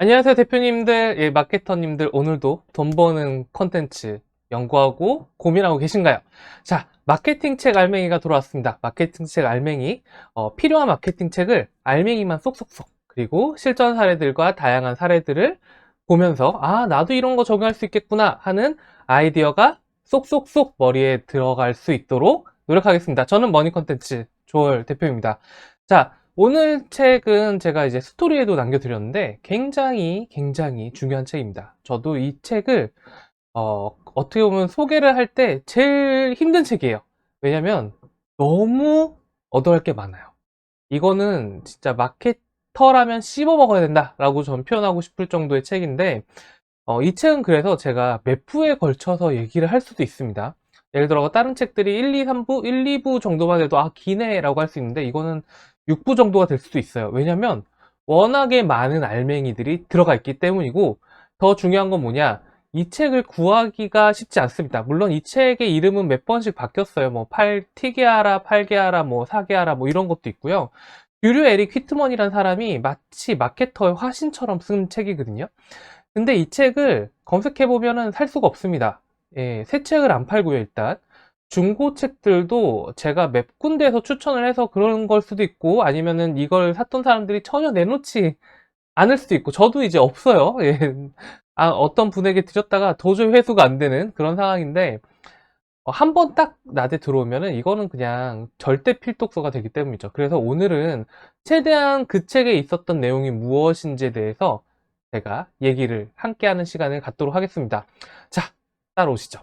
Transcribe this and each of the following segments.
안녕하세요, 대표님들, 예, 마케터님들. 오늘도 돈 버는 컨텐츠 연구하고 고민하고 계신가요? 자, 마케팅 책 알맹이가 돌아왔습니다. 마케팅 책 알맹이. 필요한 마케팅 책을 알맹이만 쏙쏙쏙, 그리고 실전 사례들과 다양한 사례들을 보면서, 아, 나도 이런 거 적용할 수 있겠구나 하는 아이디어가 쏙쏙쏙 머리에 들어갈 수 있도록 노력하겠습니다. 저는 머니 컨텐츠 조월 대표입니다. 자, 오늘 책은 제가 이제 스토리에도 남겨드렸는데 굉장히 중요한 책입니다. 저도 이 책을 어떻게 보면 소개를 할 때 제일 힘든 책이에요. 왜냐면 너무 얻어갈 게 많아요. 이거는 진짜 마케터라면 씹어 먹어야 된다라고 전 표현하고 싶을 정도의 책인데, 이 책은 그래서 제가 몇 부에 걸쳐서 얘기를 할 수도 있습니다. 예를 들어 다른 책들이 1, 2, 3부, 1, 2부 정도만 해도 아 기네 라고 할 수 있는데, 이거는 6부 정도가 될 수도 있어요. 왜냐면 워낙에 많은 알맹이들이 들어가 있기 때문이고, 더 중요한 건 뭐냐, 이 책을 구하기가 쉽지 않습니다. 물론 이 책의 이름은 몇 번씩 바뀌었어요. 뭐 튀게 하라, 팔게 하라, 뭐 사게 하라, 뭐 이런 것도 있고요. 유류 에릭 휘트먼이라는 사람이 마치 마케터의 화신처럼 쓴 책이거든요. 근데 이 책을 검색해보면은 살 수가 없습니다. 예, 새 책을 안 팔고요, 일단. 중고 책들도 제가 몇 군데에서 추천을 해서 그런 걸 수도 있고, 아니면은 이걸 샀던 사람들이 전혀 내놓지 않을 수도 있고, 저도 이제 없어요. 예. 아, 어떤 분에게 드렸다가 도저히 회수가 안 되는 그런 상황인데, 한 번 딱 나한테 들어오면은 이거는 그냥 절대 필독서가 되기 때문이죠. 그래서 오늘은 최대한 그 책에 있었던 내용이 무엇인지에 대해서 제가 얘기를 함께 하는 시간을 갖도록 하겠습니다. 자, 따라오시죠.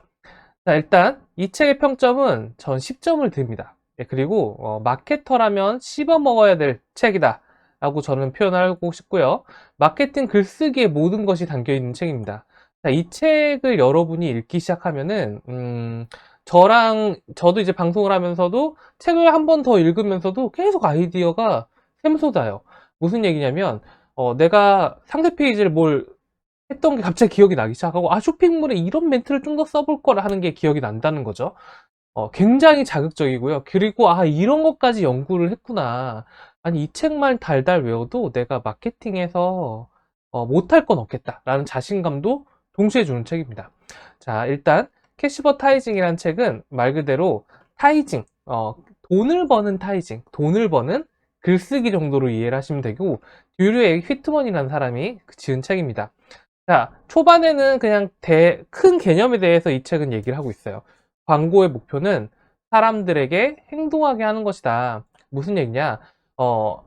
자, 일단 이 책의 평점은 전 10점을 드립니다. 예, 그리고 마케터라면 씹어 먹어야 될 책이다 라고 저는 표현하고 싶고요. 마케팅 글쓰기에 모든 것이 담겨 있는 책입니다. 자, 이 책을 여러분이 읽기 시작하면은 저도 이제 방송을 하면서도 책을 한 번 더 읽으면서도 계속 아이디어가 샘솟아요. 무슨 얘기냐면, 내가 상세 페이지를 뭘 했던 게 갑자기 기억이 나기 시작하고, 아, 쇼핑몰에 이런 멘트를 좀 더 써볼 거라 하는 게 기억이 난다는 거죠. 굉장히 자극적이고요. 그리고, 아, 이런 것까지 연구를 했구나. 아니, 이 책만 달달 외워도 내가 마케팅에서 못할 건 없겠다라는 자신감도 동시에 주는 책입니다. 자, 일단 캐시버타이징이라는 책은 말 그대로 타이징, 돈을 버는 타이징, 돈을 버는 글쓰기 정도로 이해를 하시면 되고, 듀르의 휘트먼이라는 사람이 지은 책입니다. 자, 초반에는 그냥 큰 개념에 대해서 이 책은 얘기를 하고 있어요. 광고의 목표는 사람들에게 행동하게 하는 것이다. 무슨 얘기냐? 어,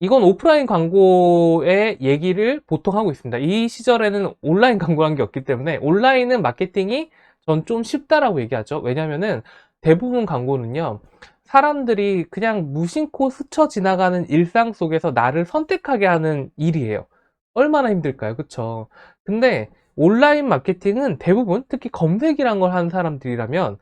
이건 오프라인 광고의 얘기를 보통 하고 있습니다. 이 시절에는 온라인 광고라는 게 없기 때문에 온라인은 마케팅이 전 좀 쉽다라고 얘기하죠. 왜냐면은 대부분 광고는요, 사람들이 그냥 무심코 스쳐 지나가는 일상 속에서 나를 선택하게 하는 일이에요. 얼마나 힘들까요? 그쵸? 근데 온라인 마케팅은 대부분, 특히 검색이란 걸 하는 사람들이라면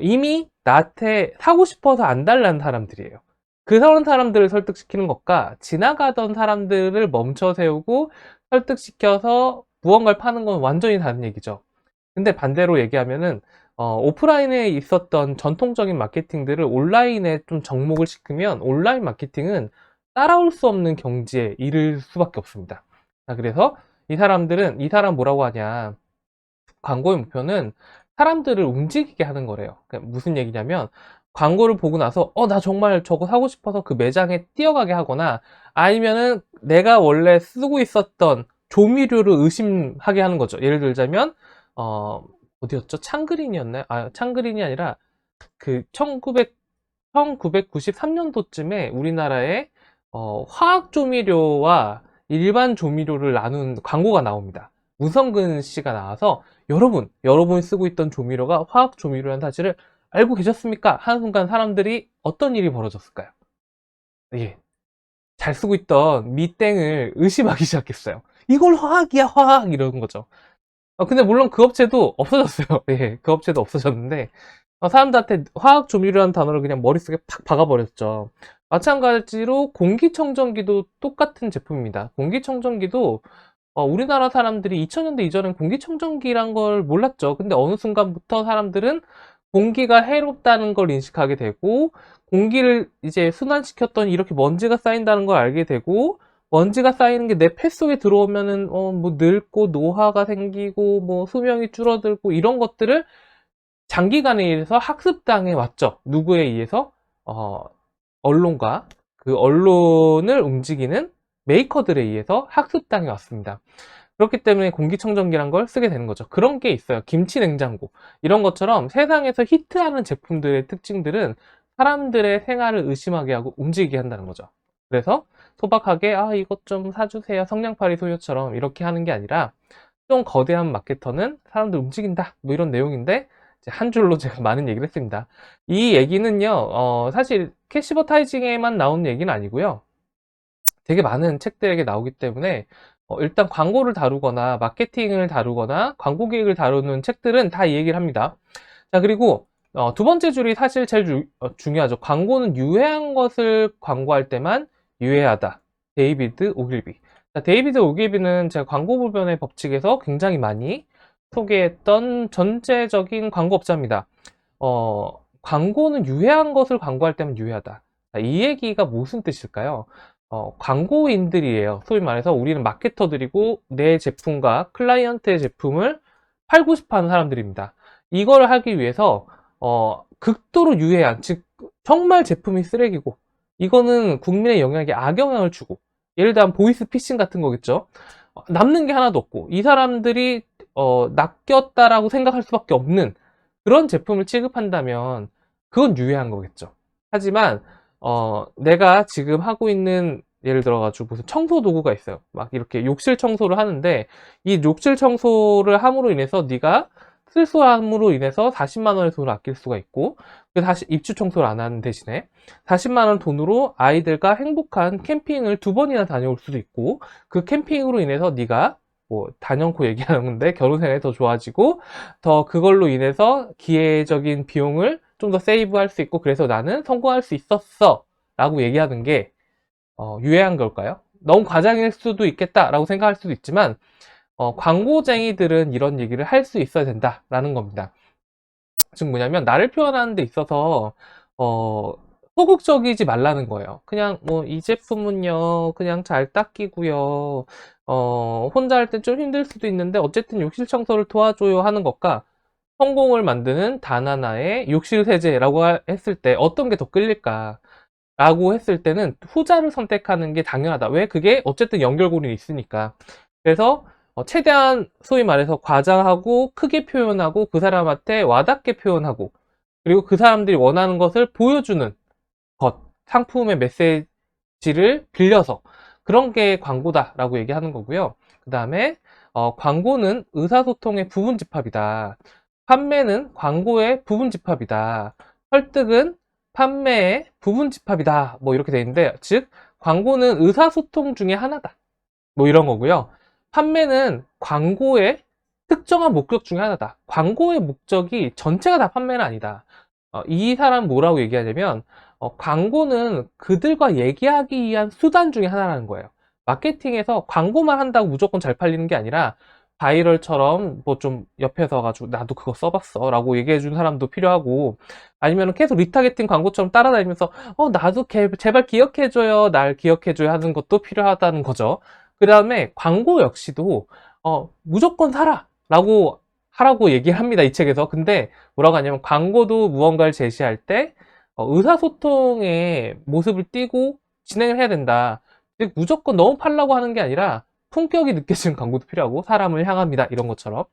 이미 나한테 사고 싶어서 안 달라는 사람들이에요. 그런 사람들을 설득시키는 것과 지나가던 사람들을 멈춰 세우고 설득시켜서 무언가를 파는 건 완전히 다른 얘기죠. 근데 반대로 얘기하면은 오프라인에 있었던 전통적인 마케팅들을 온라인에 좀 접목을 시키면 온라인 마케팅은 따라올 수 없는 경지에 이를 수밖에 없습니다. 자, 그래서 이 사람 뭐라고 하냐. 광고의 목표는 사람들을 움직이게 하는 거래요. 그러니까 무슨 얘기냐면, 광고를 보고 나서 나 정말 저거 사고 싶어서 그 매장에 뛰어가게 하거나, 아니면은 내가 원래 쓰고 있었던 조미료를 의심하게 하는 거죠. 예를 들자면 어디였죠? 창그린이었나요? 아, 창그린이 아니라 그 1993년도쯤에 우리나라에 화학 조미료와 일반 조미료를 나눈 광고가 나옵니다. 문성근 씨가 나와서, 여러분이 쓰고 있던 조미료가 화학 조미료라는 사실을 알고 계셨습니까? 하는 순간 사람들이 어떤 일이 벌어졌을까요? 예, 잘 쓰고 있던 미땡을 의심하기 시작했어요. 이걸 화학이야, 화학! 이러는 거죠. 근데 물론 그 업체도 없어졌어요. 예, 그 업체도 없어졌는데, 사람들한테 화학 조미료라는 단어를 그냥 머릿속에 팍 박아버렸죠. 마찬가지로 공기청정기도 똑같은 제품입니다. 공기청정기도 우리나라 사람들이 2000년대 이전엔 공기청정기란 걸 몰랐죠. 근데 어느 순간부터 사람들은 공기가 해롭다는 걸 인식하게 되고, 공기를 이제 순환시켰더니 이렇게 먼지가 쌓인다는 걸 알게 되고, 먼지가 쌓이는 게 내 폐 속에 들어오면은 뭐 늙고 노화가 생기고 뭐 수명이 줄어들고 이런 것들을 장기간에 의해서 학습당해 왔죠. 누구에 의해서? 언론과 그 언론을 움직이는 메이커들에 의해서 학습당해 왔습니다. 그렇기 때문에 공기청정기란 걸 쓰게 되는 거죠. 그런 게 있어요. 김치 냉장고 이런 것처럼 세상에서 히트하는 제품들의 특징들은 사람들의 생활을 의심하게 하고 움직이게 한다는 거죠. 그래서 소박하게 이것 좀 사주세요 성냥팔이 소녀처럼 이렇게 하는 게 아니라 좀 거대한 마케터는 사람들 움직인다 뭐 이런 내용인데 이제 한 줄로 제가 많은 얘기를 했습니다. 이 얘기는요 사실 캐시버타이징에만 나오는 얘기는 아니고요 되게 많은 책들에게 나오기 때문에 일단 광고를 다루거나 마케팅을 다루거나 광고 기획을 다루는 책들은 다 이 얘기를 합니다. 자, 그리고 두 번째 줄이 사실 제일 중요하죠. 광고는 유해한 것을 광고할 때만 유해하다. 데이비드 오길비. 자, 데이비드 오길비는 제가 광고 불변의 법칙에서 굉장히 많이 소개했던 전체적인 광고업자입니다. 광고는 유해한 것을 광고할 때만 유해하다. 자, 이 얘기가 무슨 뜻일까요? 광고인들이에요. 소위 말해서 우리는 마케터들이고 내 제품과 클라이언트의 제품을 팔고 싶어 하는 사람들입니다. 이걸 하기 위해서 극도로 유해한, 즉 정말 제품이 쓰레기고 이거는 국민의 영향에 악영향을 주고 예를 들면 보이스 피싱 같은 거겠죠. 남는 게 하나도 없고 이 사람들이 낚였다라고 생각할 수밖에 없는 그런 제품을 취급한다면 그건 유해한 거겠죠. 하지만 내가 지금 하고 있는 예를 들어가지고 무슨 청소 도구가 있어요. 막 이렇게 욕실 청소를 하는데 이 욕실 청소를 함으로 인해서 네가 실수함으로 인해서 40만 원의 돈을 아낄 수가 있고 다시 입주 청소를 안 하는 대신에 40만 원 돈으로 아이들과 행복한 캠핑을 2번이나 다녀올 수도 있고 그 캠핑으로 인해서 네가 뭐 단연코 얘기하는 건데 결혼 생활이 더 좋아지고 더 그걸로 인해서 기회적인 비용을 좀 더 세이브할 수 있고 그래서 나는 성공할 수 있었어 라고 얘기하는 게 유해한 걸까요? 너무 과장일 수도 있겠다라고 생각할 수도 있지만 광고쟁이들은 이런 얘기를 할 수 있어야 된다라는 겁니다. 즉 뭐냐면 나를 표현하는 데 있어서 소극적이지 말라는 거예요. 그냥 뭐 이 제품은요 그냥 잘 닦이고요 혼자 할 때 좀 힘들 수도 있는데 어쨌든 욕실 청소를 도와줘요 하는 것과 성공을 만드는 단 하나의 욕실 세제라고 했을 때 어떤 게 더 끌릴까 라고 했을 때는 후자를 선택하는 게 당연하다. 왜? 그게 어쨌든 연결고리는 있으니까. 그래서 최대한 소위 말해서 과장하고 크게 표현하고 그 사람한테 와닿게 표현하고 그리고 그 사람들이 원하는 것을 보여주는 것, 상품의 메시지를 빌려서 그런 게 광고다라고 얘기하는 거고요. 그 다음에 광고는 의사소통의 부분집합이다. 판매는 광고의 부분집합이다. 설득은 판매의 부분집합이다. 뭐 이렇게 돼 있는데 즉 광고는 의사소통 중에 하나다. 뭐 이런 거고요. 판매는 광고의 특정한 목적 중에 하나다. 광고의 목적이 전체가 다 판매는 아니다. 이 사람 뭐라고 얘기하냐면 광고는 그들과 얘기하기 위한 수단 중에 하나라는 거예요. 마케팅에서 광고만 한다고 무조건 잘 팔리는 게 아니라 바이럴처럼 뭐 좀 옆에서 가지고 나도 그거 써봤어 라고 얘기해 준 사람도 필요하고 아니면 계속 리타게팅 광고처럼 따라다니면서 나도 제발 기억해줘요 날 기억해줘요 하는 것도 필요하다는 거죠. 그 다음에 광고 역시도 무조건 사라 라고 하라고 얘기를 합니다 이 책에서. 근데 뭐라고 하냐면 광고도 무언가를 제시할 때 의사소통의 모습을 띠고 진행을 해야 된다. 즉 무조건 너무 팔라고 하는 게 아니라 품격이 느껴지는 광고도 필요하고 사람을 향합니다 이런 것처럼.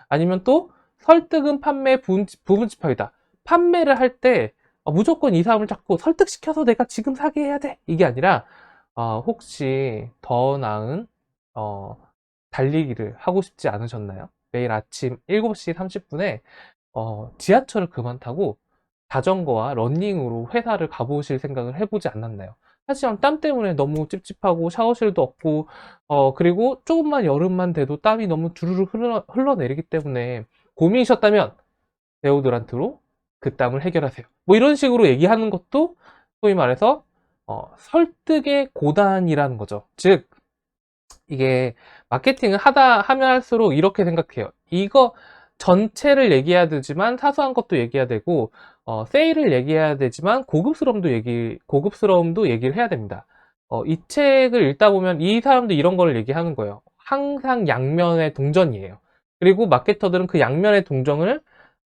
아니면 또 설득은 판매 부분집합이다. 판매를 할 때 무조건 이 사람을 자꾸 설득시켜서 내가 지금 사게 해야 돼 이게 아니라 혹시 더 나은 달리기를 하고 싶지 않으셨나요? 매일 아침 7시 30분에 지하철을 그만 타고 자전거와 러닝으로 회사를 가보실 생각을 해보지 않았나요? 하지만 땀 때문에 너무 찝찝하고 샤워실도 없고 그리고 조금만 여름만 돼도 땀이 너무 주르르 흘러내리기 때문에 고민이셨다면 데오드란트로 그 땀을 해결하세요. 뭐 이런 식으로 얘기하는 것도 소위 말해서 설득의 고단이라는 거죠. 즉 이게 마케팅을 하면 할수록 이렇게 생각해요. 이거 전체를 얘기해야 되지만 사소한 것도 얘기해야 되고 세일을 얘기해야 되지만 고급스러움도 얘기를 해야 됩니다. 이 책을 읽다 보면 이 사람도 이런 걸 얘기하는 거예요. 항상 양면의 동전이에요. 그리고 마케터들은 그 양면의 동전을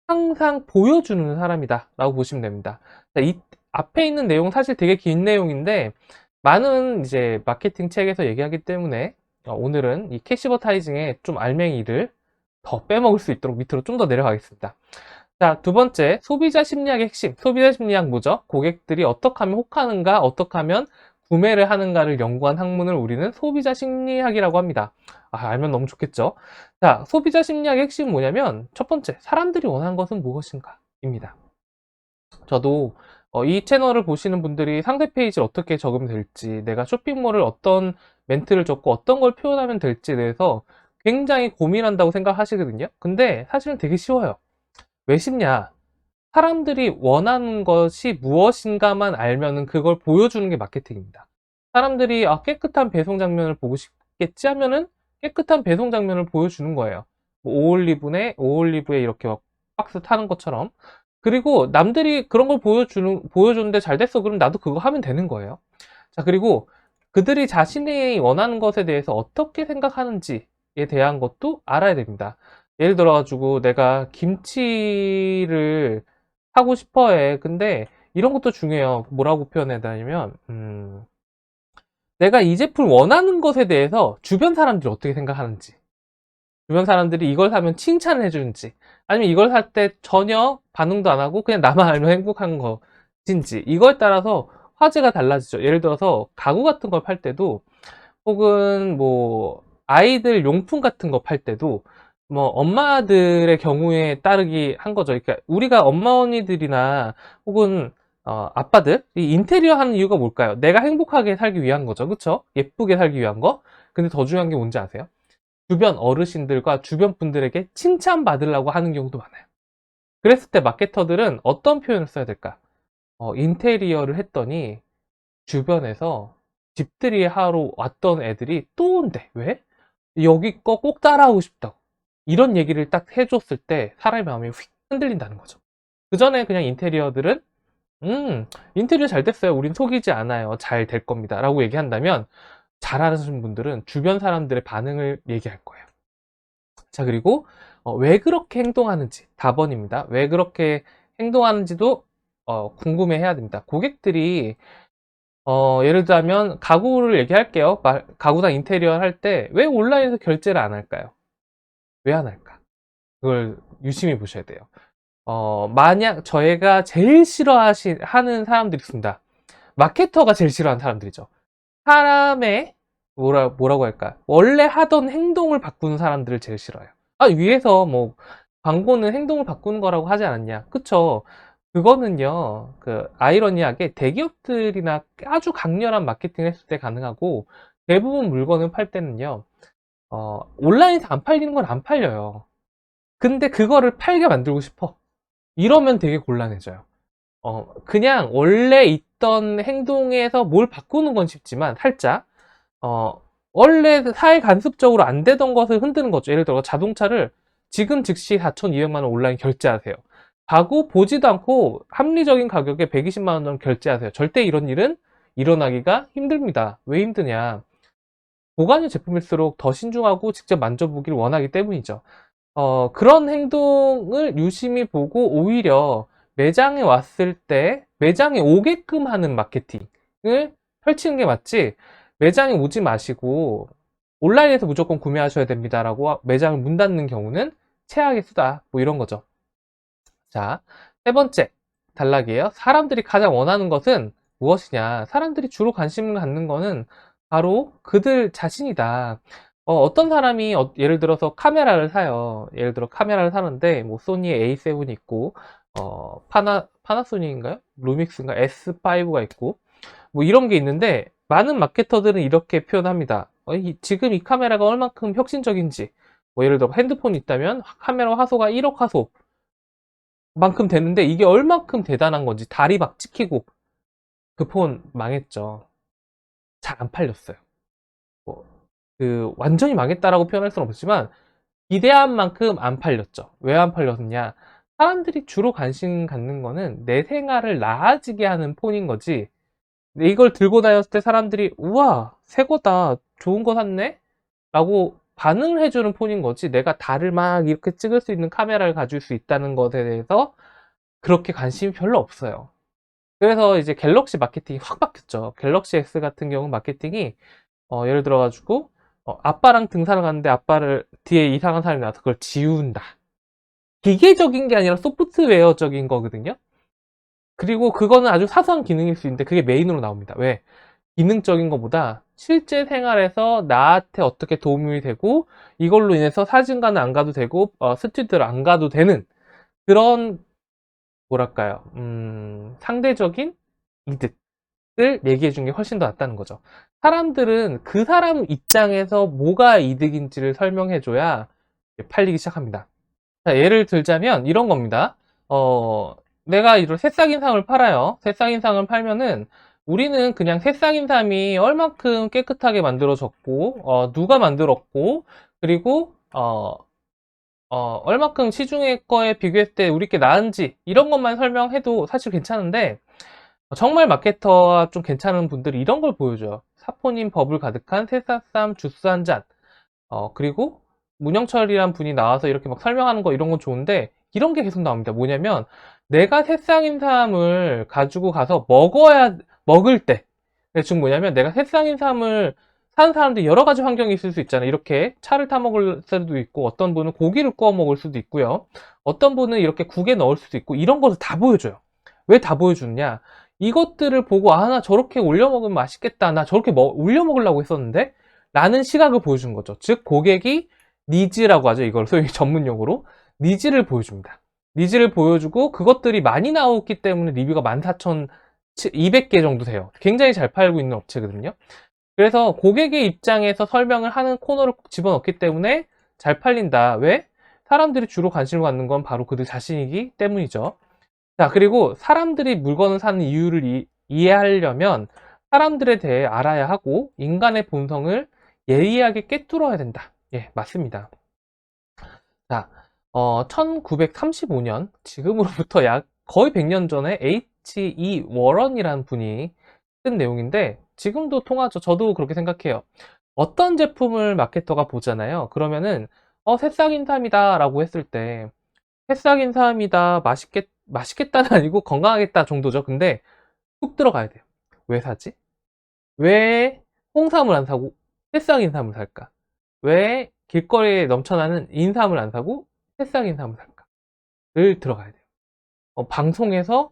항상 보여주는 사람이다 라고 보시면 됩니다. 자, 이 앞에 있는 내용은 사실 되게 긴 내용인데 많은 이제 마케팅 책에서 얘기하기 때문에 오늘은 이 캐시버타이징의 좀 알맹이를 더 빼먹을 수 있도록 밑으로 좀 더 내려가겠습니다. 자, 두 번째, 소비자 심리학의 핵심. 소비자 심리학 뭐죠? 고객들이 어떻게 하면 혹하는가, 어떻게 하면 구매를 하는가를 연구한 학문을 우리는 소비자 심리학이라고 합니다. 알면 너무 좋겠죠? 자, 소비자 심리학의 핵심은 뭐냐면, 첫 번째, 사람들이 원하는 것은 무엇인가? 입니다. 저도 이 채널을 보시는 분들이 상세 페이지를 어떻게 적으면 될지, 내가 쇼핑몰을 어떤 멘트를 적고 어떤 걸 표현하면 될지에 대해서 굉장히 고민한다고 생각하시거든요. 근데 사실은 되게 쉬워요. 왜 쉽냐? 사람들이 원하는 것이 무엇인가만 알면은 그걸 보여주는 게 마케팅입니다. 사람들이 깨끗한 배송 장면을 보고 싶겠지 하면은 깨끗한 배송 장면을 보여주는 거예요. 뭐 오올리브에 이렇게 막 박스 타는 것처럼. 그리고 남들이 그런 걸 보여주는데 잘 됐어. 그럼 나도 그거 하면 되는 거예요. 자, 그리고 그들이 자신이 원하는 것에 대해서 어떻게 생각하는지에 대한 것도 알아야 됩니다. 예를 들어가지고 내가 김치를 하고 싶어 해. 근데 이런 것도 중요해요. 뭐라고 표현해야 되냐면, 내가 이 제품을 원하는 것에 대해서 주변 사람들이 어떻게 생각하는지, 주변 사람들이 이걸 사면 칭찬을 해주는지, 아니면 이걸 살 때 전혀 반응도 안 하고 그냥 나만 알면 행복한 것인지, 이거에 따라서 화제가 달라지죠. 예를 들어서 가구 같은 걸 팔 때도, 혹은 뭐 아이들 용품 같은 거 팔 때도 뭐 엄마들의 경우에 따르기 한 거죠. 그러니까 우리가 엄마 언니들이나 혹은 아빠들이 인테리어 하는 이유가 뭘까요? 내가 행복하게 살기 위한 거죠. 그쵸? 예쁘게 살기 위한 거. 근데 더 중요한 게 뭔지 아세요? 주변 어르신들과 주변 분들에게 칭찬받으려고 하는 경우도 많아요. 그랬을 때 마케터들은 어떤 표현을 써야 될까? 인테리어를 했더니 주변에서 집들이 하러 왔던 애들이 또 온대. 왜? 여기 거 꼭 따라하고 싶다고. 이런 얘기를 딱 해줬을 때 사람의 마음이 휙 흔들린다는 거죠. 그 전에 그냥 인테리어들은 인테리어 잘 됐어요. 우린 속이지 않아요. 잘 될 겁니다. 라고 얘기한다면 잘하시는 분들은 주변 사람들의 반응을 얘기할 거예요. 자, 그리고 왜 그렇게 행동하는지 답변입니다. 왜 그렇게 행동하는지도 궁금해 해야 됩니다. 고객들이 예를 들자면 가구를 얘기할게요. 가구나 인테리어 할 때 왜 온라인에서 결제를 안 할까요? 왜 안 할까? 그걸 유심히 보셔야 돼요. 만약 저희가 제일 싫어하는 사람들이 있습니다. 마케터가 제일 싫어하는 사람들이죠. 사람의 뭐라고 할까? 원래 하던 행동을 바꾸는 사람들을 제일 싫어해요. 위에서 뭐 광고는 행동을 바꾸는 거라고 하지 않았냐? 그쵸? 그거는요, 아이러니하게 대기업들이나 아주 강렬한 마케팅을 했을 때 가능하고, 대부분 물건을 팔 때는요, 온라인에서 안 팔리는 건 안 팔려요. 근데 그거를 팔게 만들고 싶어. 이러면 되게 곤란해져요. 그냥 원래 있던 행동에서 뭘 바꾸는 건 쉽지만, 살짝, 원래 사회 간섭적으로 안 되던 것을 흔드는 거죠. 예를 들어 자동차를 지금 즉시 4,200만 원 온라인 결제하세요. 가구 보지도 않고 합리적인 가격에 120만 원 결제하세요. 절대 이런 일은 일어나기가 힘듭니다. 왜 힘드냐? 고가격 제품일수록 더 신중하고 직접 만져보기를 원하기 때문이죠. 그런 행동을 유심히 보고 오히려 매장에 왔을 때 매장에 오게끔 하는 마케팅을 펼치는 게 맞지, 매장에 오지 마시고 온라인에서 무조건 구매하셔야 됩니다라고 매장을 문 닫는 경우는 최악의 수다. 뭐 이런 거죠. 자, 세 번째 단락이에요. 사람들이 가장 원하는 것은 무엇이냐? 사람들이 주로 관심을 갖는 것은 바로 그들 자신이다. 어떤 사람이 예를 들어서 카메라를 사요. 예를 들어 카메라를 사는데 뭐 소니의 A7이 있고 파나소닉인가요? 루믹스인가? S5가 있고 뭐 이런 게 있는데 많은 마케터들은 이렇게 표현합니다. 지금 이 카메라가 얼만큼 혁신적인지, 뭐 예를 들어 핸드폰이 있다면 카메라 화소가 1억 화소 만큼 되는데 이게 얼만큼 대단한 건지 다리 막 찍히고 그 폰 망했죠. 잘 안 팔렸어요. 뭐, 완전히 망했다라고 표현할 수는 없지만 기대한 만큼 안 팔렸죠. 왜 안 팔렸냐? 사람들이 주로 관심 갖는 거는 내 생활을 나아지게 하는 폰인 거지 근데 이걸 들고 다녔을 때 사람들이 우와 새 거다 좋은 거 샀네 라고 반응을 해주는 폰인 거지, 내가 달을 막 이렇게 찍을 수 있는 카메라를 가질 수 있다는 것에 대해서 그렇게 관심이 별로 없어요. 그래서 이제 갤럭시 마케팅이 확 바뀌었죠. 갤럭시 S 같은 경우 마케팅이 예를 들어가지고 아빠랑 등산을 갔는데 아빠를 뒤에 이상한 사람이 나와서 그걸 지운다. 기계적인 게 아니라 소프트웨어적인 거거든요. 그리고 그거는 아주 사소한 기능일 수 있는데 그게 메인으로 나옵니다. 왜? 기능적인 것보다 실제 생활에서 나한테 어떻게 도움이 되고 이걸로 인해서 사진관을 안 가도 되고 스튜디오를 안 가도 되는 그런, 뭐랄까요, 상대적인 이득을 얘기해 준 게 훨씬 더 낫다는 거죠. 사람들은 그 사람 입장에서 뭐가 이득인지를 설명해 줘야 팔리기 시작합니다. 자, 예를 들자면 이런 겁니다. 어, 내가 이런 새싹인삼을 팔아요. 새싹인삼을 팔면은 우리는 그냥 새싹인삼이 얼만큼 깨끗하게 만들어졌고, 누가 만들었고, 그리고, 얼만큼 시중의 거에 비교했을 때 우리께 나은지, 이런 것만 설명해도 사실 괜찮은데, 정말 마케터가 좀 괜찮은 분들이 이런 걸 보여줘요. 사포닌 버블 가득한 새싹쌈 주스 한 잔. 그리고 문영철이란 분이 나와서 이렇게 막 설명하는 거 이런 건 좋은데 이런 게 계속 나옵니다. 뭐냐면 내가 새싹인삼을 가지고 가서 먹을 때, 즉 뭐냐면 내가 새싹인삼을 사는 사람들이 여러 가지 환경이 있을 수 있잖아요. 이렇게 차를 타 먹을 수도 있고 어떤 분은 고기를 구워 먹을 수도 있고요. 어떤 분은 이렇게 국에 넣을 수도 있고 이런 것을 다 보여줘요. 왜 다 보여주느냐? 이것들을 보고 나 저렇게 올려 먹으면 맛있겠다. 나 저렇게 올려 먹으려고 했었는데 라는 시각을 보여주는 거죠. 즉 고객이 니즈라고 하죠. 이걸 소위 전문용어로 니즈를 보여줍니다. 니즈를 보여주고 그것들이 많이 나왔기 때문에 리뷰가 14,200개 정도 돼요. 굉장히 잘 팔고 있는 업체거든요. 그래서 고객의 입장에서 설명을 하는 코너를 꼭 집어넣기 때문에 잘 팔린다. 왜? 사람들이 주로 관심을 갖는 건 바로 그들 자신이기 때문이죠. 자, 그리고 사람들이 물건을 사는 이유를 이해하려면 사람들에 대해 알아야 하고 인간의 본성을 예리하게 꿰뚫어야 된다. 예, 맞습니다. 자, 1935년, 지금으로부터 약 거의 100년 전에 H.E. 워런이라는 분이 쓴 내용인데 지금도 통하죠. 저도 그렇게 생각해요. 어떤 제품을 마케터가 보잖아요. 그러면은 새싹인삼이다 라고 했을 때 새싹인삼이다, 맛있겠다는 아니고 건강하겠다 정도죠. 근데 훅 들어가야 돼요. 왜 사지? 왜 홍삼을 안 사고 새싹인삼을 살까? 왜 길거리에 넘쳐나는 인삼을 안 사고 새싹인삼을 살까?를 들어가야 돼요. 방송에서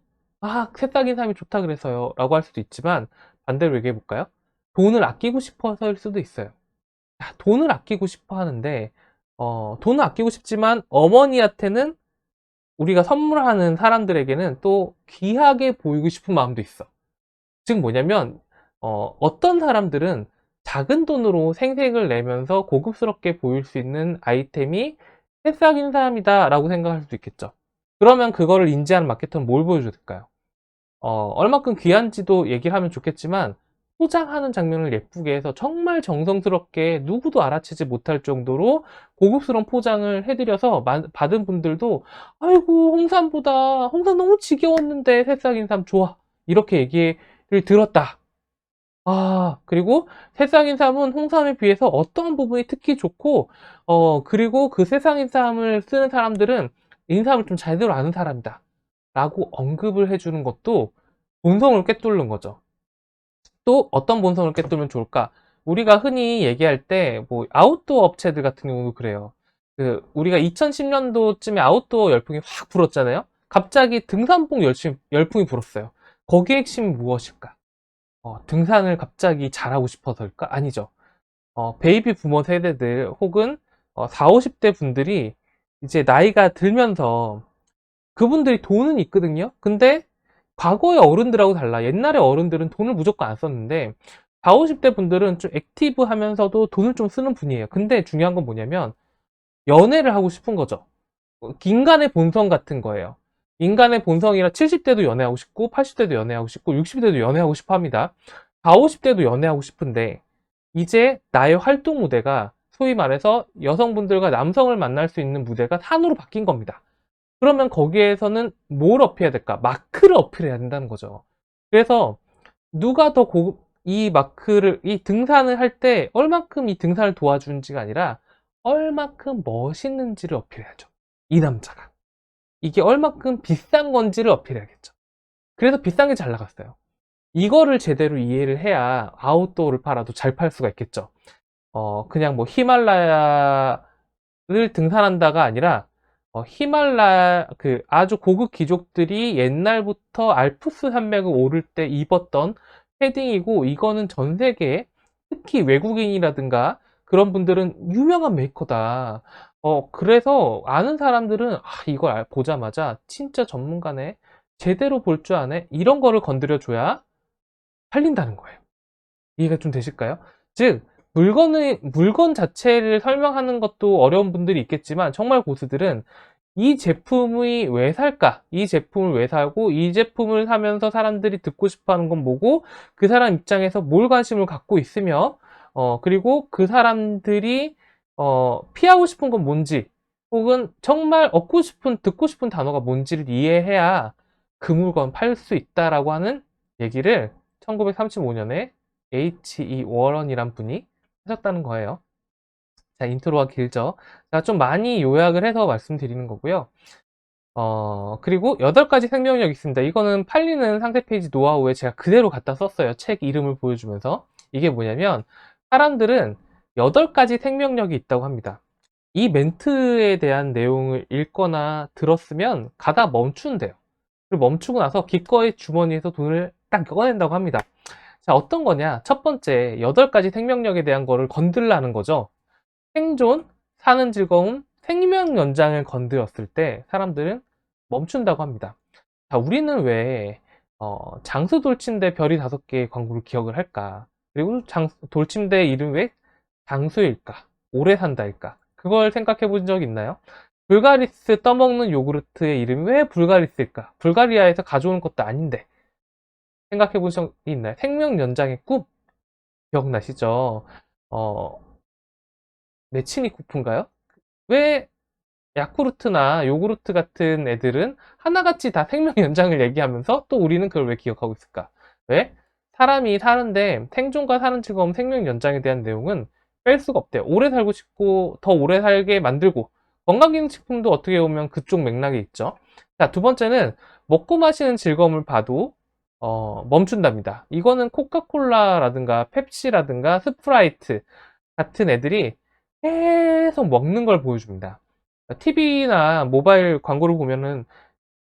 새싹인삼이 좋다 그래서요 라고 할 수도 있지만 반대로 얘기해 볼까요? 돈을 아끼고 싶어서일 수도 있어요. 돈을 아끼고 싶어 하는데 돈을 아끼고 싶지만 어머니한테는 우리가 선물하는 사람들에게는 또 귀하게 보이고 싶은 마음도 있어. 즉 뭐냐면 어떤 사람들은 작은 돈으로 생색을 내면서 고급스럽게 보일 수 있는 아이템이 새싹인 사람이다 라고 생각할 수도 있겠죠. 그러면 그거를 인지하는 마케터는 뭘 보여줘야 될까요? 얼마큼 귀한지도 얘기를 하면 좋겠지만 포장하는 장면을 예쁘게 해서 정말 정성스럽게 누구도 알아채지 못할 정도로 고급스러운 포장을 해드려서 받은 분들도 아이고 홍삼 너무 지겨웠는데 새싹인삼 좋아 이렇게 얘기를 들었다. 그리고 새싹인삼은 홍삼에 비해서 어떠한 부분이 특히 좋고 그리고 그 새싹인삼을 쓰는 사람들은 인삼을 좀 제대로 아는 사람이다 라고 언급을 해주는 것도 본성을 꿰뚫는 거죠. 또 어떤 본성을 꿰뚫으면 좋을까? 우리가 흔히 얘기할 때 뭐 아웃도어 업체들 같은 경우도 그래요. 우리가 2010년도쯤에 아웃도어 열풍이 확 불었잖아요. 갑자기 등산복 열풍이 불었어요. 거기의 핵심이 무엇일까? 등산을 갑자기 잘하고 싶어서일까? 아니죠. 베이비 부머 세대들 혹은 4, 50대 분들이 이제 나이가 들면서 그분들이 돈은 있거든요. 근데 과거의 어른들하고 달라. 옛날의 어른들은 돈을 무조건 안 썼는데 40, 50대 분들은 좀 액티브 하면서도 돈을 좀 쓰는 분이에요. 근데 중요한 건 뭐냐면 연애를 하고 싶은 거죠. 인간의 본성 같은 거예요. 인간의 본성이라 70대도 연애하고 싶고 80대도 연애하고 싶고 60대도 연애하고 싶어 합니다. 40, 50대도 연애하고 싶은데 이제 나의 활동 무대가 소위 말해서 여성분들과 남성을 만날 수 있는 무대가 산으로 바뀐 겁니다. 그러면 거기에서는 뭘 어필해야 될까? 마크를 어필해야 된다는 거죠. 그래서 누가 더 이 마크를, 이 등산을 할 때 얼만큼 이 등산을 도와주는지가 아니라 얼만큼 멋있는지를 어필해야죠. 이 남자가. 이게 얼만큼 비싼 건지를 어필해야겠죠. 그래서 비싼 게 잘 나갔어요. 이거를 제대로 이해를 해야 아웃도어를 팔아도 잘 팔 수가 있겠죠. 그냥 뭐 히말라야를 등산한다가 아니라 히말라야 그 아주 고급 귀족들이 옛날부터 알프스 산맥을 오를 때 입었던 패딩이고, 이거는 전 세계에 특히 외국인이라든가 그런 분들은 유명한 메이커다. 그래서 아는 사람들은 이걸 보자마자 진짜 전문가네, 제대로 볼 줄 아네, 이런 거를 건드려 줘야 팔린다는 거예요. 이해가 좀 되실까요? 즉, 물건 자체를 설명하는 것도 어려운 분들이 있겠지만, 정말 고수들은 이 제품이 왜 살까? 이 제품을 왜 사고, 이 제품을 사면서 사람들이 듣고 싶어 하는 건 뭐고, 그 사람 입장에서 뭘 관심을 갖고 있으며, 그리고 그 사람들이, 피하고 싶은 건 뭔지, 혹은 정말 듣고 싶은 단어가 뭔지를 이해해야 그 물건 팔 수 있다라고 하는 얘기를 1935년에 H.E. 워런이란 분이 하셨다는 거예요. 자, 인트로가 길죠? 자, 좀 많이 요약을 해서 말씀드리는 거고요. 그리고 8가지 생명력이 있습니다. 이거는 팔리는 상세 페이지 노하우에 제가 그대로 갖다 썼어요. 책 이름을 보여주면서. 이게 뭐냐면, 사람들은 8가지 생명력이 있다고 합니다. 이 멘트에 대한 내용을 읽거나 들었으면 가다 멈춘대요. 그리고 멈추고 나서 기꺼이 주머니에서 돈을 딱 꺼낸다고 합니다. 자, 어떤 거냐? 첫 번째, 8가지 생명력에 대한 거를 건들라는 거죠. 생존, 사는 즐거움, 생명 연장을 건드렸을 때 사람들은 멈춘다고 합니다. 자, 우리는 왜 장수 돌침대 별이 5개의 광고를 기억을 할까? 그리고 돌침대 이름 왜 장수일까? 오래 산다일까? 그걸 생각해 본 적 있나요? 불가리스 떠먹는 요구르트의 이름이 왜 불가리스일까? 불가리아에서 가져온 것도 아닌데. 생각해 본 적이 있나요? 생명 연장의 꿈 기억나시죠? 어, 메치니코프인가요? 왜 야쿠르트나 요구르트 같은 애들은 하나같이 다 생명 연장을 얘기하면서 또 우리는 그걸 왜 기억하고 있을까? 왜? 사람이 사는데 생존과 사는 즐거움, 생명 연장에 대한 내용은 뺄 수가 없대요. 오래 살고 싶고 더 오래 살게 만들고, 건강기능식품도 어떻게 보면 그쪽 맥락이 있죠. 자, 두 번째는 먹고 마시는 즐거움을 봐도 멈춘답니다. 이거는 코카콜라라든가 펩시라든가 스프라이트 같은 애들이 계속 먹는 걸 보여줍니다. TV나 모바일 광고를 보면은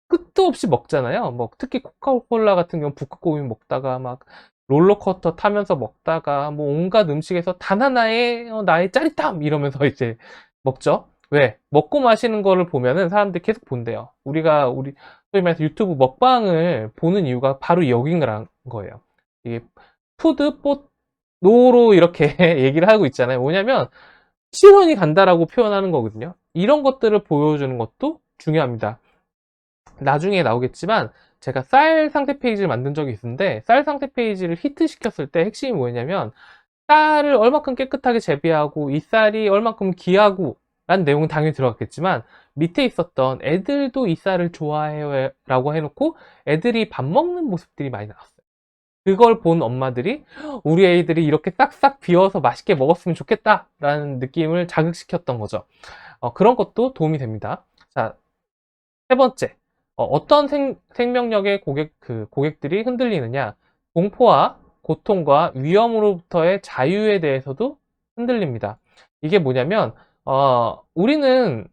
끝도 없이 먹잖아요. 뭐 특히 코카콜라 같은 경우 북극곰이 먹다가 막 롤러코스터 타면서 먹다가 뭐 온갖 음식에서 단 하나의 나의 짜릿함 이러면서 이제 먹죠. 왜? 먹고 마시는 거를 보면은 사람들이 계속 본대요. 우리 소위 말해서 유튜브 먹방을 보는 이유가 바로 여기인 거예요. 이게 푸드 뽀노로 이렇게 얘기를 하고 있잖아요. 뭐냐면 시선이 간다라고 표현하는 거거든요. 이런 것들을 보여주는 것도 중요합니다. 나중에 나오겠지만 제가 쌀 상태 페이지를 만든 적이 있는데, 쌀 상태 페이지를 히트시켰을 때 핵심이 뭐냐면, 쌀을 얼마큼 깨끗하게 재배하고 이 쌀이 얼마큼 귀하고 라는 내용은 당연히 들어갔겠지만, 밑에 있었던 애들도 이 쌀을 좋아해요 라고 해놓고 애들이 밥 먹는 모습들이 많이 나왔어요. 그걸 본 엄마들이 우리 애들이 이렇게 싹싹 비워서 맛있게 먹었으면 좋겠다 라는 느낌을 자극시켰던 거죠. 그런 것도 도움이 됩니다. 자, 세 번째, 어떤 생명력의 고객들이 흔들리느냐? 공포와 고통과 위험으로부터의 자유에 대해서도 흔들립니다. 이게 뭐냐면, 우리는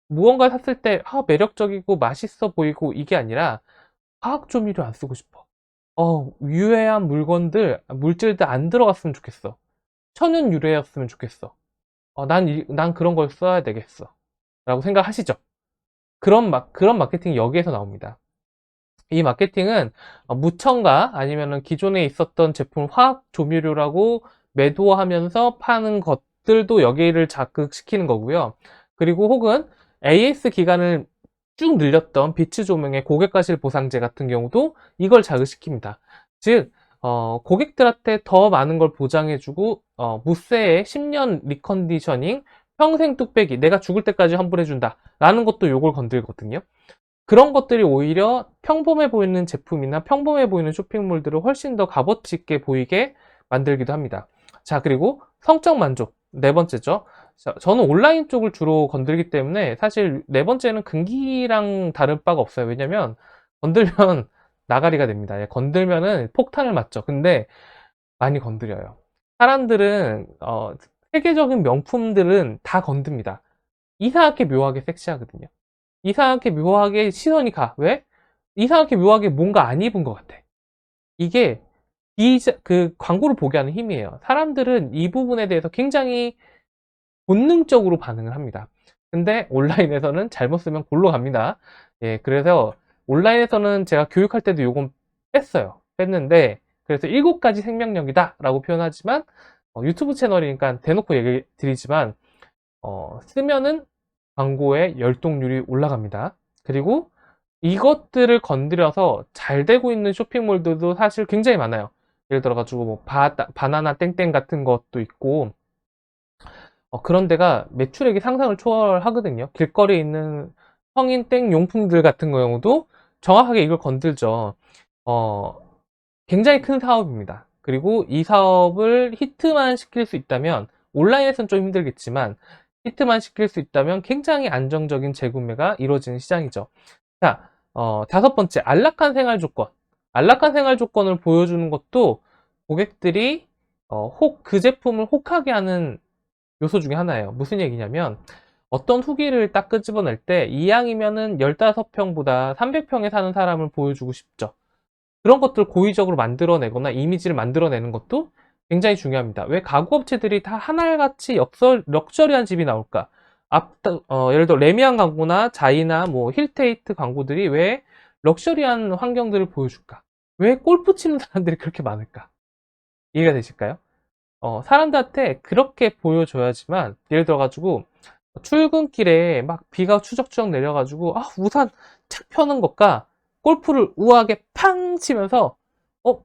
무언가 샀을 때 매력적이고 맛있어 보이고 이게 아니라 화학 조미료 안 쓰고 싶어. 유해한 물질들 안 들어갔으면 좋겠어. 천연 유래였으면 좋겠어. 난 그런 걸 써야 되겠어. 라고 생각하시죠? 그런 마케팅이 여기에서 나옵니다. 이 마케팅은 무첨가 아니면 기존에 있었던 제품 화학 조미료라고 매도하면서 파는 것들도 여기를 자극시키는 거고요. 그리고 혹은 AS 기간을 쭉 늘렸던 비츠 조명의 고객과실 보상제 같은 경우도 이걸 자극시킵니다. 즉, 고객들한테 더 많은 걸 보장해주고, 무쇠의 10년 리컨디셔닝, 평생 뚝배기, 내가 죽을 때까지 환불해준다. 라는 것도 요걸 건들거든요. 그런 것들이 오히려 평범해 보이는 제품이나 평범해 보이는 쇼핑몰들을 훨씬 더 값어치 있게 보이게 만들기도 합니다. 자, 그리고 성적 만족. 네 번째죠. 자, 저는 온라인 쪽을 주로 건들기 때문에 사실 네 번째는 금기랑 다를 바가 없어요. 왜냐면 건들면 나가리가 됩니다. 예, 건들면은 폭탄을 맞죠. 근데 많이 건드려요. 사람들은 세계적인 명품들은 다 건듭니다. 이상하게 묘하게 섹시하거든요. 이상하게 묘하게 시선이 가. 왜? 이상하게 묘하게 뭔가 안 입은 것 같아. 이게 그 광고를 보게 하는 힘이에요. 사람들은 이 부분에 대해서 굉장히 본능적으로 반응을 합니다. 근데 온라인에서는 잘못 쓰면 골로 갑니다. 예, 그래서 온라인에서는 제가 교육할 때도 요건 뺐어요. 뺐는데, 그래서 7가지 생명력이다 라고 표현하지만, 유튜브 채널이니까 대놓고 얘기 드리지만, 쓰면은 광고의 열동률이 올라갑니다. 그리고 이것들을 건드려서 잘 되고 있는 쇼핑몰들도 사실 굉장히 많아요. 예를 들어가지고 뭐 바나나 땡땡 같은 것도 있고, 그런 데가 매출액이 상상을 초월하거든요. 길거리에 있는 성인 땡 용품들 같은 경우도 정확하게 이걸 건들죠. 어, 굉장히 큰 사업입니다. 그리고 이 사업을 히트만 시킬 수 있다면, 온라인에서는 좀 힘들겠지만, 히트만 시킬 수 있다면 굉장히 안정적인 재구매가 이루어지는 시장이죠. 자, 다섯 번째, 안락한 생활 조건. 안락한 생활 조건을 보여주는 것도 고객들이 그 제품을 혹하게 하는 요소 중에 하나예요. 무슨 얘기냐면 어떤 후기를 딱 끄집어낼 때 이왕이면은 15평보다 300평에 사는 사람을 보여주고 싶죠. 그런 것들 고의적으로 만들어내거나 이미지를 만들어내는 것도 굉장히 중요합니다. 왜 가구업체들이 다 하나같이 럭셔리한 집이 나올까? 예를 들어 레미안 광고나 자이나 뭐 힐테이트 광고들이 왜 럭셔리한 환경들을 보여줄까? 왜 골프 치는 사람들이 그렇게 많을까? 이해가 되실까요? 사람들한테 그렇게 보여줘야지만, 예를 들어가지고, 출근길에 막 비가 추적추적 내려가지고, 우산 착 펴는 것과, 골프를 우아하게 팡 치면서,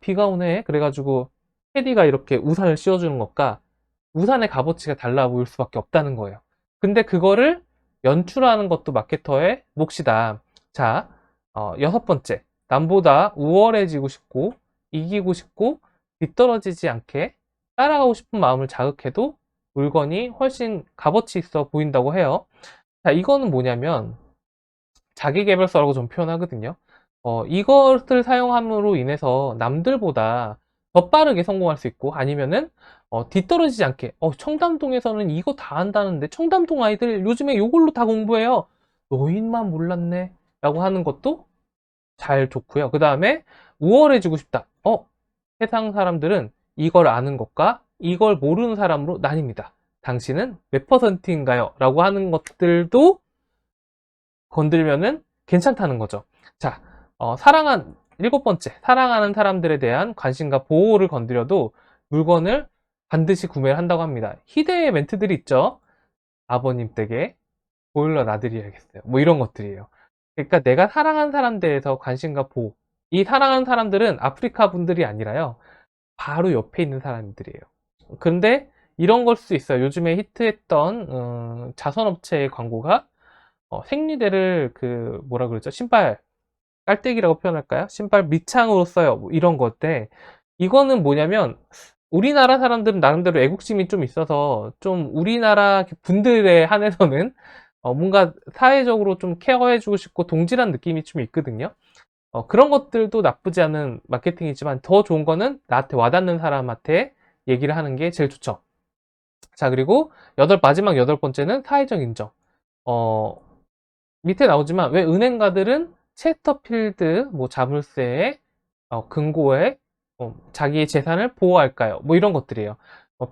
비가 오네. 그래가지고, 캐디가 이렇게 우산을 씌워주는 것과, 우산의 값어치가 달라 보일 수밖에 없다는 거예요. 근데 그거를 연출하는 것도 마케터의 몫이다. 자, 여섯 번째. 남보다 우월해지고 싶고, 이기고 싶고, 뒤떨어지지 않게 따라가고 싶은 마음을 자극해도 물건이 훨씬 값어치 있어 보인다고 해요. 자, 이거는 뭐냐면 자기계발서라고 좀 표현하거든요. 이것을 사용함으로 인해서 남들보다 더 빠르게 성공할 수 있고, 아니면은 뒤떨어지지 않게, 청담동에서는 이거 다 한다는데 청담동 아이들 요즘에 이걸로 다 공부해요. 너희만 몰랐네 라고 하는 것도 잘 좋고요. 그 다음에 우월해지고 싶다. 세상 사람들은 이걸 아는 것과 이걸 모르는 사람으로 나뉩니다. 당신은 몇 퍼센트인가요? 라고 하는 것들도 건들면은 괜찮다는 거죠. 자, 일곱 번째, 사랑하는 사람들에 대한 관심과 보호를 건드려도 물건을 반드시 구매를 한다고 합니다. 희대의 멘트들이 있죠. 아버님 댁에 보일러 놔드려야겠어요. 뭐 이런 것들이에요. 그러니까 내가 사랑하는 사람 대해서 관심과 보호. 이 사랑하는 사람들은 아프리카 분들이 아니라요. 바로 옆에 있는 사람들이에요. 그런데 이런 걸 수 있어요. 요즘에 히트했던 자선업체의 광고가 생리대를 뭐라 그러죠? 신발 깔때기라고 표현할까요? 신발 밑창으로 써요. 뭐 이런 건데 이거는 뭐냐면 우리나라 사람들은 나름대로 애국심이 좀 있어서 좀 우리나라 분들에 한해서는 뭔가 사회적으로 좀 케어해주고 싶고 동질한 느낌이 좀 있거든요. 그런 것들도 나쁘지 않은 마케팅이지만 더 좋은 거는 나한테 와닿는 사람한테 얘기를 하는 게 제일 좋죠. 자, 그리고 마지막 여덟 번째는 사회적 인정. 밑에 나오지만 왜 은행가들은 체스터필드 뭐 자물쇠에 금고에 자기의 재산을 보호할까요? 뭐 이런 것들이에요.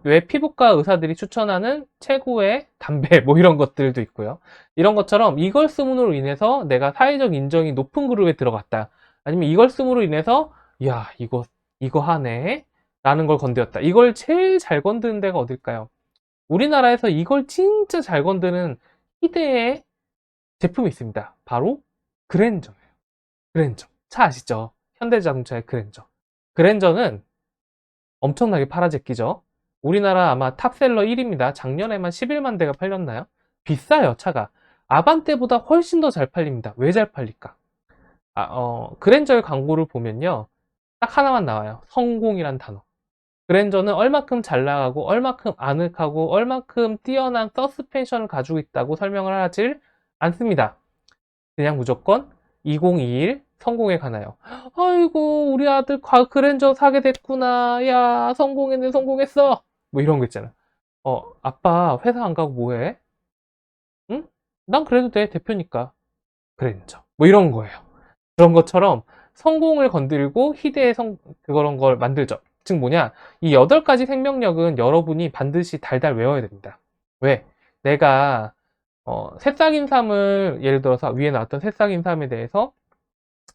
왜 피부과 의사들이 추천하는 최고의 담배 뭐 이런 것들도 있고요. 이런 것처럼 이걸 쓰므로 인해서 내가 사회적 인정이 높은 그룹에 들어갔다. 아니면 이걸 쓰므로 인해서 야 이거 하네 라는 걸 건드렸다. 이걸 제일 잘 건드는 데가 어딜까요? 우리나라에서 이걸 진짜 잘 건드는 희대의 제품이 있습니다. 바로 그랜저예요. 그랜저. 차 아시죠? 현대자동차의 그랜저. 그랜저는 엄청나게 팔아제끼죠. 우리나라 아마 탑셀러 1위입니다. 작년에만 11만 대가 팔렸나요? 비싸요, 차가. 아반떼보다 훨씬 더 잘 팔립니다. 왜 잘 팔릴까? 그랜저의 광고를 보면요. 딱 하나만 나와요. 성공이란 단어. 그랜저는 얼마큼 잘 나가고, 얼마큼 아늑하고, 얼마큼 뛰어난 서스펜션을 가지고 있다고 설명을 하질 않습니다. 그냥 무조건 2021 성공에 관하여. 아이고, 우리 아들 그랜저 사게 됐구나. 야, 성공했네, 성공했어. 뭐 이런 거 있잖아. 아빠 회사 안 가고 뭐 해? 응? 난 그래도 돼, 대표니까. 그랜저. 뭐 이런 거예요. 그런 것처럼 성공을 건드리고 희대의 그런 걸 만들죠. 즉 뭐냐? 이 8가지 생명력은 여러분이 반드시 달달 외워야 됩니다. 왜? 내가 새싹인삼을 예를 들어서 위에 나왔던 새싹인삼에 대해서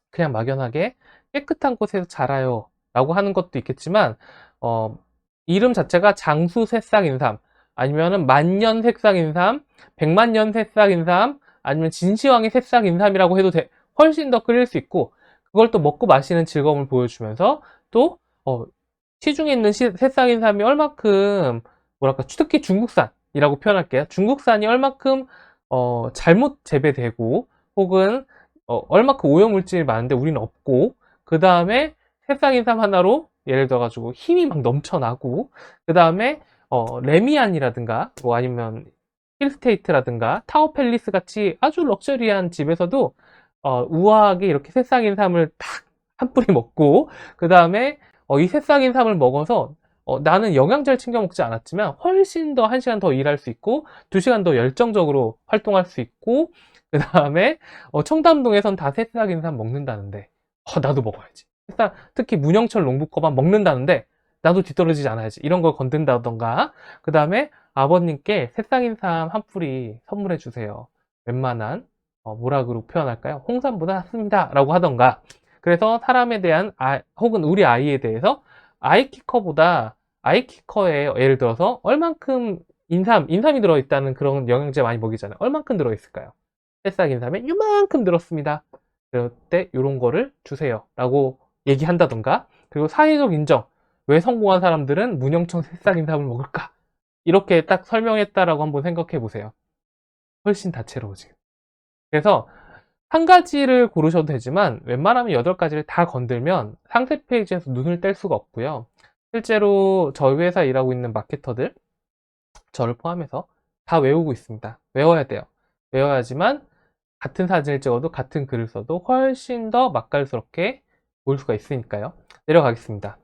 그냥 막연하게 깨끗한 곳에서 자라요 라고 하는 것도 있겠지만 이름 자체가 장수 새싹인삼 아니면은 만년 새싹인삼, 백만년 새싹인삼 아니면 진시황의 새싹인삼이라고 해도 훨씬 더 끌릴 수 있고 그걸 또 먹고 마시는 즐거움을 보여주면서 또 시중에 있는 새싹인삼이 얼마큼 뭐랄까 특히 중국산이라고 표현할게요. 중국산이 얼마큼 잘못 재배되고 혹은 얼마큼 오염물질이 많은데 우리는 없고 그 다음에 새싹인삼 하나로 예를 들어가지고 힘이 막 넘쳐나고 그 다음에 레미안이라든가 뭐 아니면 힐스테이트라든가 타워팰리스 같이 아주 럭셔리한 집에서도 우아하게 이렇게 새싹인삼을 딱 한 뿌리 먹고 그 다음에 이 새싹인삼을 먹어서 나는 영양제를 챙겨 먹지 않았지만 훨씬 더 1시간 더 일할 수 있고 2시간 더 열정적으로 활동할 수 있고 그 다음에 청담동에선 다 새싹인삼 먹는다는데 나도 먹어야지. 특히 문영철 농부거만 먹는다는데 나도 뒤떨어지지 않아야지. 이런 걸 건든다던가 그 다음에 아버님께 새싹인삼 한 뿌리 선물해 주세요. 웬만한 뭐라고 표현할까요? 홍삼보다 낫습니다 라고 하던가 그래서 사람에 대한 혹은 우리 아이에 대해서 아이키커보다 아이키커에 예를 들어서 얼만큼 인삼이 들어있다는 그런 영양제 많이 먹이잖아요. 얼만큼 들어있을까요? 새싹 인삼에 요만큼 들었습니다. 그럴 때 이런 거를 주세요 라고 얘기한다던가 그리고 사회적 인정 왜 성공한 사람들은 문영청 새싹 인삼을 먹을까 이렇게 딱 설명했다라고 한번 생각해 보세요. 훨씬 다채로워지고 그래서 한 가지를 고르셔도 되지만 웬만하면 8가지를 다 건들면 상세 페이지에서 눈을 뗄 수가 없고요. 실제로 저희 회사 일하고 있는 마케터들 저를 포함해서 다 외우고 있습니다. 외워야 돼요. 외워야지만 같은 사진을 찍어도 같은 글을 써도 훨씬 더 맛깔스럽게 보일 수가 있으니까요. 내려가겠습니다.